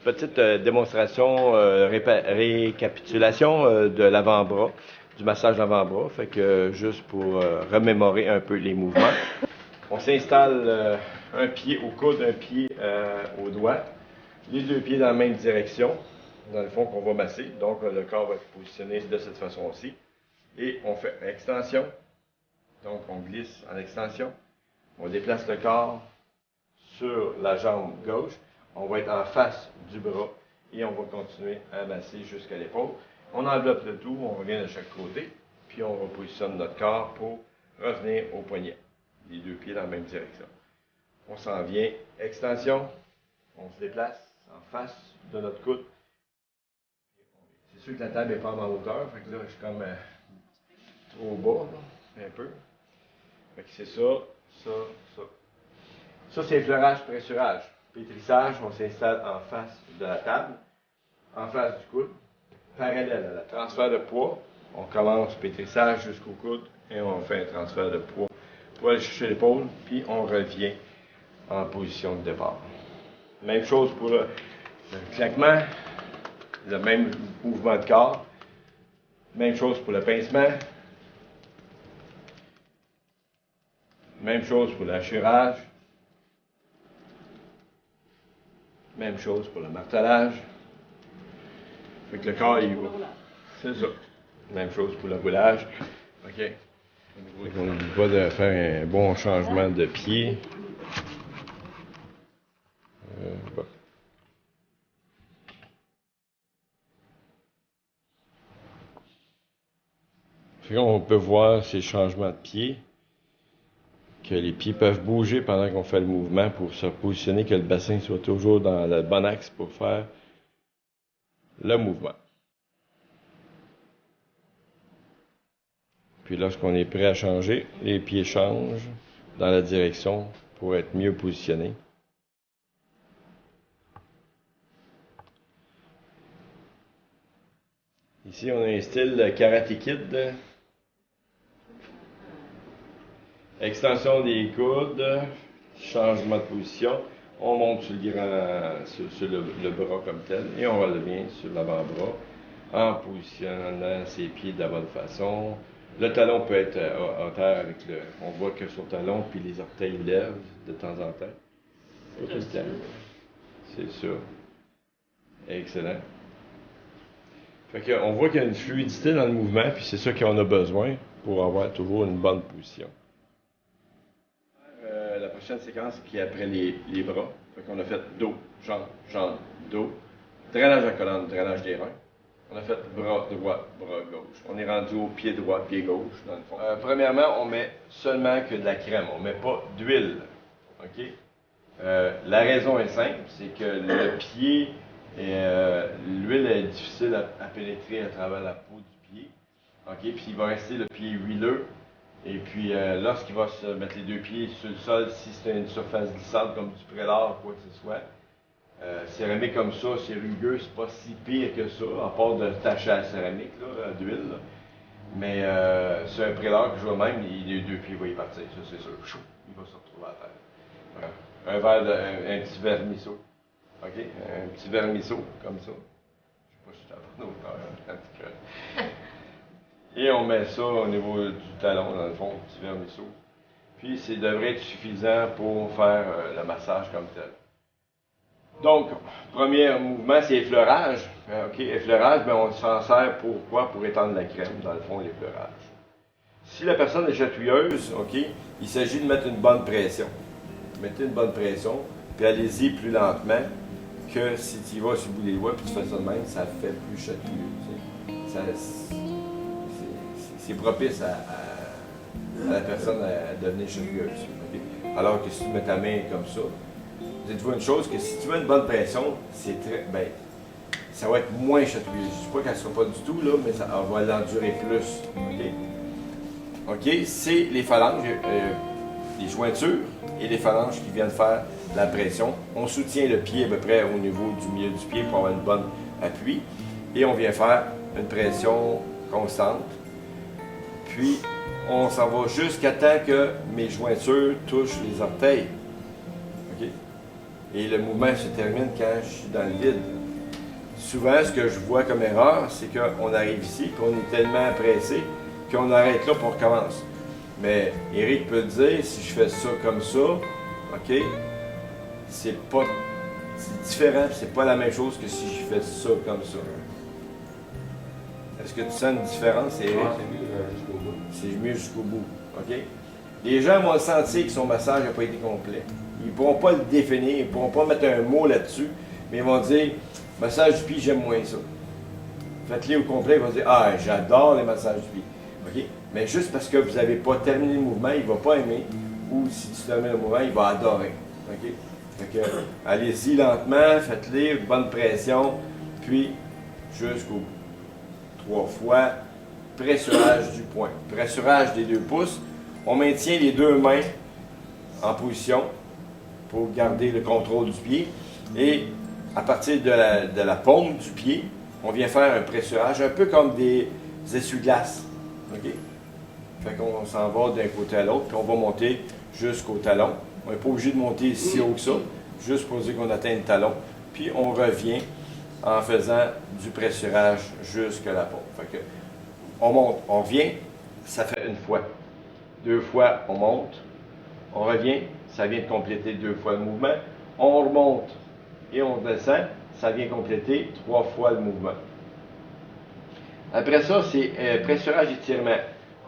petite démonstration, récapitulation de l'avant-bras, du massage d'avant-bras. Fait que juste pour remémorer un peu les mouvements. On s'installe un pied au coude, un pied au doigt, les deux pieds dans la même direction, dans le fond qu'on va masser. Donc le corps va être positionné de cette façon-ci. Et on fait extension. Donc on glisse en extension. On déplace le corps sur la jambe gauche. On va être en face du bras et on va continuer à masser jusqu'à l'épaule. On enveloppe le tout, on revient de chaque côté, puis on repositionne notre corps pour revenir au poignet. Les deux pieds dans la même direction. On s'en vient, extension, on se déplace en face de notre coude. C'est sûr que la table n'est pas en hauteur, fait que là je suis comme trop bas, là, un peu. Fait que c'est ça, ça, ça. Ça c'est effleurage, pressurage. Pétrissage, on s'installe en face de la table, en face du coude, parallèle à la transfert de poids. On commence pétrissage jusqu'au coude et on fait un transfert de poids pour aller chercher l'épaule, puis on revient en position de départ. Même chose pour le claquement, le même mouvement de corps. Même chose pour le pincement. Même chose pour l'hachurage. Même chose pour le martelage. Fait que le corps, il va. C'est ça. Même chose pour le roulage. OK. On n'oublie pas de faire un bon changement de pied. Bon. Fait qu'on peut voir ces changements de pied, que les pieds peuvent bouger pendant qu'on fait le mouvement pour se positionner, que le bassin soit toujours dans le bon axe pour faire le mouvement. Puis lorsqu'on est prêt à changer, les pieds changent dans la direction pour être mieux positionnés. Ici, on a un style Karate Kid. Extension des coudes, changement de position. On monte sur le bras comme tel et on revient sur l'avant-bras en positionnant ses pieds de la bonne façon. Le talon peut être en terre avec on voit que sur le talon, puis les orteils lèvent de temps en temps. Pas tout le temps. C'est ça. Excellent. Fait qu'on voit qu'il y a une fluidité dans le mouvement, puis c'est ça qu'on a besoin pour avoir toujours une bonne position. La prochaine séquence qui est après les bras. Fait qu'on a fait dos, jambes, jambes, dos. Drainage à la colonne, drainage des reins. On a fait bras droit, bras gauche. On est rendu au pied droit, pied gauche, dans le fond. Premièrement, on met seulement que de la crème. On ne met pas d'huile. OK? La raison est simple, c'est que le pied, l'huile est difficile à pénétrer à travers la peau du pied. OK? Puis il va rester le pied huileux. Et puis, lorsqu'il va se mettre les deux pieds sur le sol, si c'est une surface glissante comme du prélat ou quoi que ce soit, céramique comme ça, c'est rugueux, c'est pas si pire que ça, à part de tacher à la céramique, d'huile. Mais sur un prélat que je vois même, les deux pieds vont y partir, ça c'est sûr. Chou, il va se retrouver à terre. Un verre un petit vermisseau. OK? Un petit vermisseau, comme ça. Je sais pas si je t'en parle autant. Et on met ça au niveau du talon, dans le fond, petit vermisseau. Puis, ça devrait être suffisant pour faire le massage comme tel. Donc, premier mouvement, c'est effleurage. OK, effleurage, bien, on s'en sert pour quoi? Pour étendre la crème, dans le fond, l'effleurage. Si la personne est chatouilleuse, OK, il s'agit de mettre une bonne pression. Mettez une bonne pression, puis allez-y plus lentement que si tu y vas sur le bout des doigts, puis tu fais ça de même, ça fait plus chatouilleux. C'est propice à la personne à devenir chatouilleuse. Okay? Alors que si tu mets ta main comme ça, dites-vous une chose, que si tu mets une bonne pression, c'est très, ben, ça va être moins chatouilleux. Je ne dis pas qu'elle ne sera pas du tout, là, mais ça va l'endurer plus. OK? OK? C'est les phalanges, les jointures et les phalanges qui viennent faire la pression. On soutient le pied à peu près au niveau du milieu du pied pour avoir une bonne appui. Et on vient faire une pression constante. Puis, on s'en va jusqu'à temps que mes jointures touchent les orteils. OK? Et le mouvement se termine quand je suis dans le vide. Souvent, ce que je vois comme erreur, c'est qu'on arrive ici, puis on est tellement pressé qu'on arrête là, puis on recommence. Mais Éric peut dire, si je fais ça comme ça, OK, c'est différent, c'est pas la même chose que si je fais ça comme ça. Est-ce que tu sens une différence, Éric? C'est mieux jusqu'au bout. OK? Les gens vont le sentir que son massage n'a pas été complet. Ils ne pourront pas le définir, ils ne pourront pas mettre un mot là-dessus, mais ils vont dire, massage du pied, j'aime moins ça. Faites-les au complet, ils vont dire, ah, j'adore les massages du pied. OK? Mais juste parce que vous n'avez pas terminé le mouvement, il ne va pas aimer, ou si tu termines le mouvement, il va adorer. OK? Fait que, allez-y lentement, faites-les, bonne pression, puis jusqu'au bout. 3 fois, pressurage du poing. Pressurage des 2 pouces. On maintient les 2 mains en position pour garder le contrôle du pied. Et à partir de la paume du pied, on vient faire un pressurage, un peu comme des essuie-glaces. OK? Fait qu'on s'en va d'un côté à l'autre, puis on va monter jusqu'au talon. On n'est pas obligé de monter si haut que ça, juste pour dire qu'on atteint le talon. Puis on revient en faisant du pressurage jusqu'à la paume. Fait que on monte, on revient, ça fait 1 fois. 2 fois, on monte, on revient, ça vient de compléter 2 fois le mouvement. On remonte et on descend, ça vient compléter 3 fois le mouvement. Après ça, c'est pressurage étirement.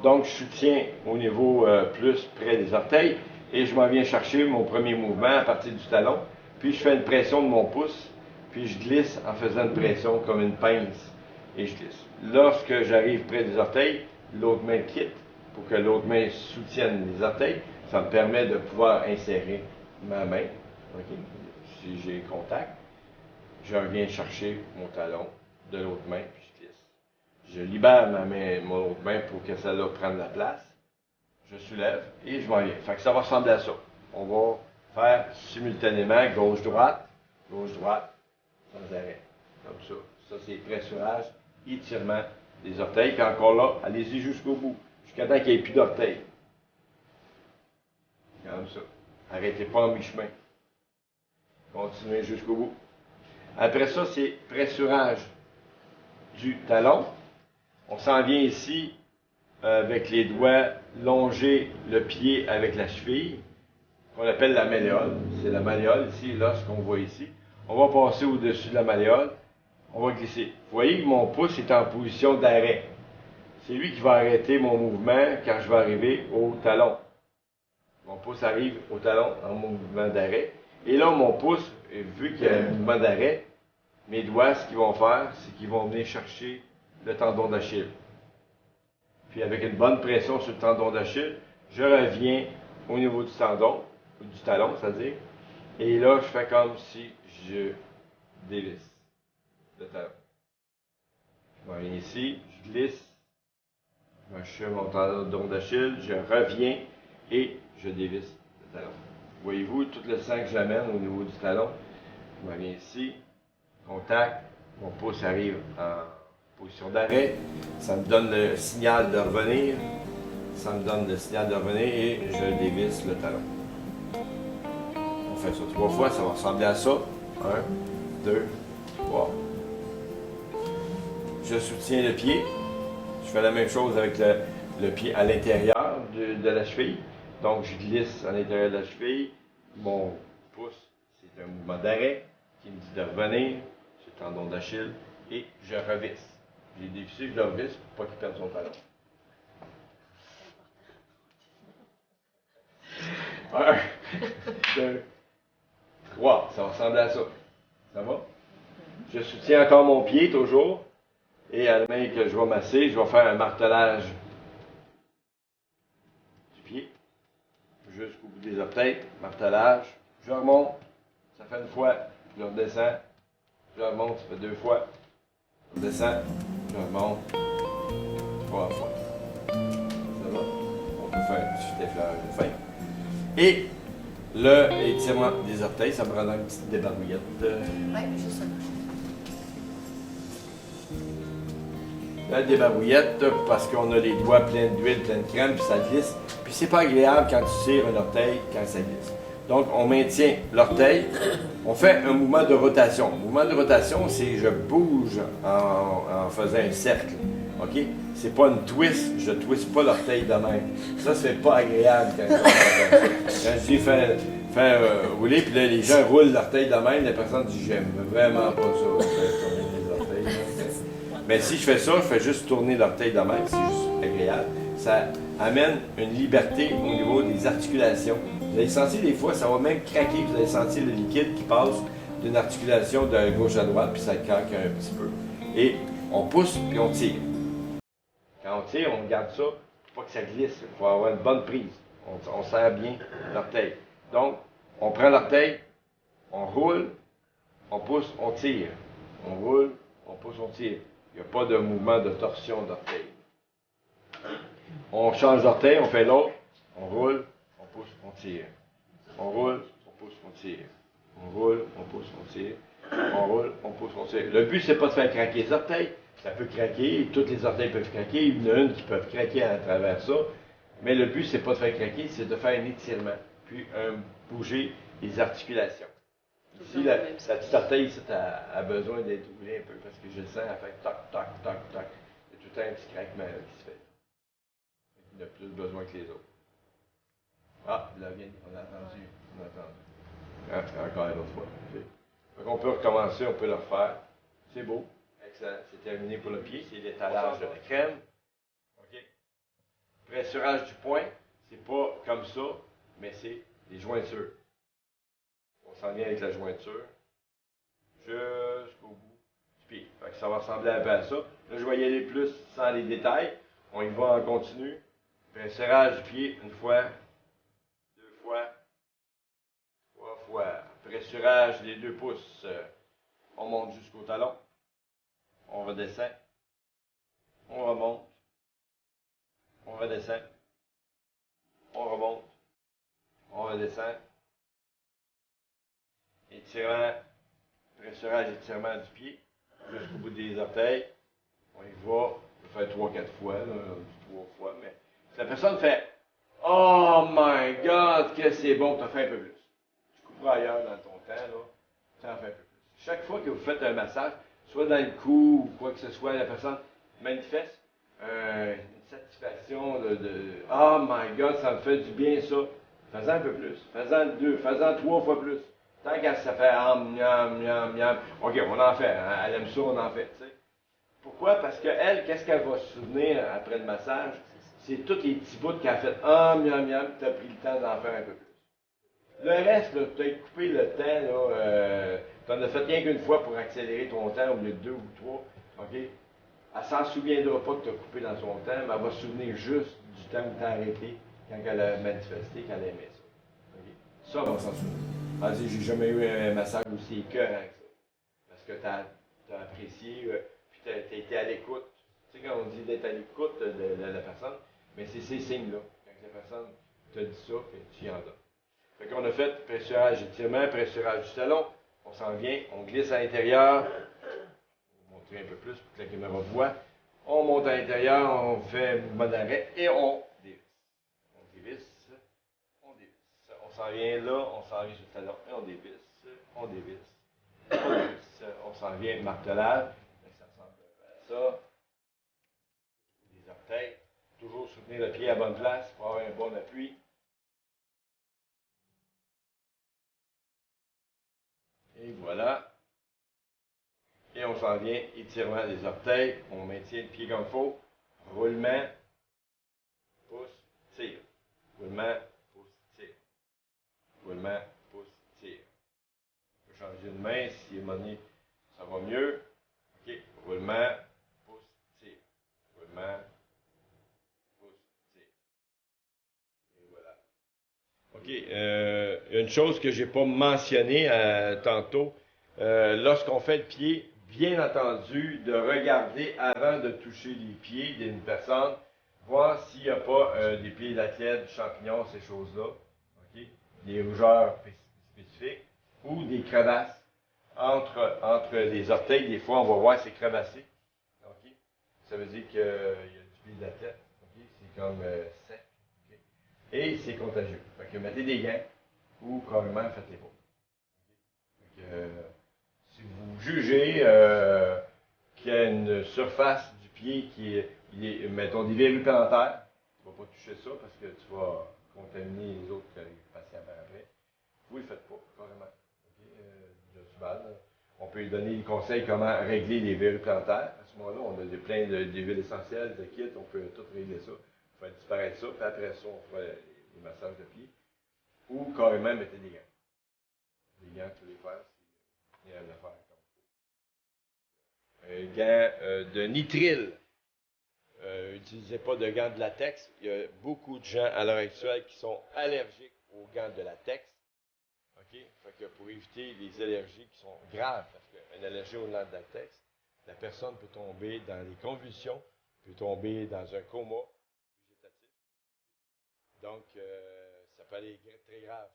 Donc, je soutiens au niveau plus près des orteils et je m'en viens chercher mon premier mouvement à partir du talon. Puis, je fais une pression de mon pouce, puis je glisse en faisant une pression comme une pince et je glisse. Lorsque j'arrive près des orteils, l'autre main quitte pour que l'autre main soutienne les orteils. Ça me permet de pouvoir insérer ma main. Okay? Si j'ai contact, je reviens chercher mon talon de l'autre main, puis je glisse. Je libère mon autre main pour que celle-là prenne la place. Je soulève et je m'en viens. Fait que ça va ressembler à ça. On va faire simultanément gauche-droite, sans arrêt. Comme ça. Ça, c'est pressurage, étirement des orteils. Puis encore là, allez-y jusqu'au bout. Jusqu'à temps qu'il n'y ait plus d'orteils. Comme ça. Arrêtez pas en mi-chemin. Continuez jusqu'au bout. Après ça, c'est pressurage du talon. On s'en vient ici avec les doigts longer le pied avec la cheville, qu'on appelle la malléole. C'est la malléole ici, là, ce qu'on voit ici. On va passer au-dessus de la malléole. On va glisser. Vous voyez que mon pouce est en position d'arrêt. C'est lui qui va arrêter mon mouvement quand je vais arriver au talon. Mon pouce arrive au talon en mouvement d'arrêt. Et là, mon pouce, vu qu'il y a un mouvement d'arrêt, mes doigts, ce qu'ils vont faire, c'est qu'ils vont venir chercher le tendon d'Achille. Puis avec une bonne pression sur le tendon d'Achille, je reviens au niveau du tendon, ou du talon, c'est-à-dire. Et là, je fais comme si je dévisse le talon. Je m'en viens ici, je glisse, je m'achève mon tendon d'Achille, je reviens et je dévisse le talon. Voyez-vous tout le sang que j'amène au niveau du talon? Je m'en viens ici, contact, mon pouce arrive en position d'arrêt, ça me donne le signal de revenir, et je dévisse le talon. On fait ça 3 fois, ça va ressembler à ça. 1, 2, 3. Je soutiens le pied. Je fais la même chose avec le pied à l'intérieur de la cheville. Donc, je glisse à l'intérieur de la cheville. Mon pouce, c'est un mouvement d'arrêt qui me dit de revenir sur le tendon d'Achille et je revisse. J'ai dévissé, je le revisse pour pas qu'il perde son talon. 1, 2, 3. Ça va ressembler à ça. Ça va? Je soutiens encore mon pied toujours. Et à la main que je vais masser, je vais faire un martelage du pied jusqu'au bout des orteils. Martelage. Je remonte. Ça fait 1 fois. Je redescends. Je remonte. Ça fait 2 fois. Je redescends. Je remonte. 3 fois. Ça va? On peut faire un petit effleurage de fin. Et le étirement des orteils, ça me rend une petite débarbouillette. Oui, juste ça. La débarbouillette, parce qu'on a les doigts pleins d'huile, pleins de crème, puis ça glisse. Puis c'est pas agréable quand tu tires un orteil, quand ça glisse. Donc, on maintient l'orteil. On fait un mouvement de rotation. Le mouvement de rotation, c'est je bouge en faisant un cercle. OK? C'est pas une twist. Je twiste pas l'orteil de même. Ça, c'est pas agréable quand je dis faire rouler, puis là, les gens roulent l'orteil de même. Les personnes disent j'aime vraiment pas ça. Tourner les orteils. Mais si je fais ça, je fais juste tourner l'orteil de même. C'est juste agréable. Ça amène une liberté au niveau des articulations. Vous allez sentir des fois, ça va même craquer, vous allez sentir le liquide qui passe d'une articulation de gauche à droite, puis ça craque un petit peu. Et on pousse, puis on tire. Quand on tire, on garde ça pour pas que ça glisse. Il faut avoir une bonne prise. On serre bien l'orteil. Donc, on prend l'orteil, on roule, on pousse, on tire. On roule, on pousse, on tire. Il n'y a pas de mouvement de torsion d'orteil. On change d'orteil, on fait l'autre, on roule, on pousse, on tire. On roule, on pousse, on tire. On roule, on pousse, on tire. On roule, on pousse, on tire. Le but, c'est pas de faire craquer les orteils. Ça peut craquer, toutes les orteils peuvent craquer. Il y en a une qui peut craquer à travers ça. Mais le but, c'est pas de faire craquer, c'est de faire un étirement. Puis bouger les articulations. Ici, la petite orteil ici, a besoin d'être roulée un peu parce que je le sens, elle fait toc, toc, toc, toc. Il y a tout le temps un petit craquement qui se fait. Il a plus besoin que les autres. Ah, là vient, on a entendu. On a entendu. Ah, encore une autre fois. Okay. Donc on peut recommencer, on peut le refaire. C'est beau. Excellent. C'est terminé pour le pied. C'est l'étalage de la crème. OK. Pressurage du poing. C'est pas comme ça, mais c'est les jointures. On s'en vient avec la jointure jusqu'au bout du pied. Fait que ça va ressembler un peu à ça. Là, je vais y aller plus sans les détails. On y va en continu. Pressurage du pied une fois, deux fois, trois fois. Pressurage des 2 pouces. On monte jusqu'au talon. On redescend. On remonte. On redescend. On remonte. On redescend. Étirement. Pressurage, étirement du pied. Jusqu'au bout des orteils. On y va. On peut faire 3-4 fois. Là, 3 fois. Mais si la personne fait Oh my God, que c'est bon, tu as fait un peu plus. Tu couperas ailleurs dans ton temps. Là, tu en fais un peu plus. Chaque fois que vous faites un massage, soit dans le cou ou quoi que ce soit, la personne manifeste une satisfaction de Oh my God, ça me fait du bien ça. Fais-en un peu plus. Fais-en 2, fais-en 3 fois plus. Tant qu'elle se fait miam, miam, miam. OK, on en fait. Hein, elle aime ça, on en fait. T'sais. Pourquoi? Parce qu'elle, qu'est-ce qu'elle va se souvenir après le massage? C'est tous les petits bouts qu'elle a fait. Miam, miam, tu as pris le temps d'en faire un peu plus. Le reste, tu as coupé le temps, tu en as fait rien qu'une fois pour accélérer ton temps au lieu de 2 ou 3. OK? Elle ne s'en souviendra pas que tu as coupé dans son temps, mais elle va se souvenir juste du temps où tu as arrêté quand elle a manifesté qu'elle aimait ça. OK? Ça, elle va s'en souvenir. Elle dit, j'ai jamais eu un massage aussi écœurant que ça. Parce que tu as apprécié, puis tu as été à l'écoute. Tu sais, quand on dit d'être à l'écoute de la personne, mais c'est ces signes-là. Quand la personne te dit ça, que tu y en donnes. Fait qu'on a fait pressurage étirement, pressurage du talon. On s'en vient, on glisse à l'intérieur. On va montrer un peu plus pour que la caméra voit. On monte à l'intérieur, on fait un mouvement d'arrêt et on dévisse. On dévisse, on dévisse. On s'en vient là, on s'en vient sur le talon et on dévisse, on dévisse, on dévisse. On s'en vient martelage. Ça ressemble à ça. Les orteils. Toujours soutenir le pied à bonne place pour avoir un bon appui. Et voilà. Et on s'en vient, étirement des orteils, on maintient le pied comme il faut, roulement, pouce, tire. Roulement, pouce, tire. Roulement, pouce, tire. On peut changer de main si à un moment donné, ça va mieux. OK, roulement, pouce, tire. Roulement, pouce, tire. Et voilà. OK, il y a une chose que je n'ai pas mentionnée tantôt. Lorsqu'on fait le pied, bien entendu, de regarder avant de toucher les pieds d'une personne, voir s'il n'y a pas des pieds d'athlète, du champignon, ces choses-là, okay? Des rougeurs spécifiques, ou des crevasses entre les orteils. Des fois, on va voir c'est crevassé. Okay? Ça veut dire qu'il y a du pied d'athlète. Okay? C'est comme sec. Okay? Et c'est contagieux. Fait que mettez des gants. ou carrément faites-les pas. Donc, si vous jugez qu'il y a une surface du pied qui est, mettons, des verrues plantaires, tu ne vas pas toucher ça parce que tu vas contaminer les autres patients par après. Vous ne le faites pas, carrément. Okay? De base, on peut lui donner des conseils comment régler les verrues plantaires. À ce moment-là, on a plein d'huiles essentielles, de kits, on peut tout régler ça. Faire disparaître ça, puis après ça, on fera les massages de pied. Ou carrément mettre des gants. Des gants, tu peux les faire si il y a une affaire comme ça. Un gant de nitrile. N'utilisez pas de gants de latex. Il y a beaucoup de gens à l'heure actuelle qui sont allergiques aux gants de latex. OK? Fait que pour éviter les allergies qui sont graves, parce qu'une allergie aux gants de latex, la personne peut tomber dans des convulsions, peut tomber dans un coma végétatif. Donc, ça peut aller très grave.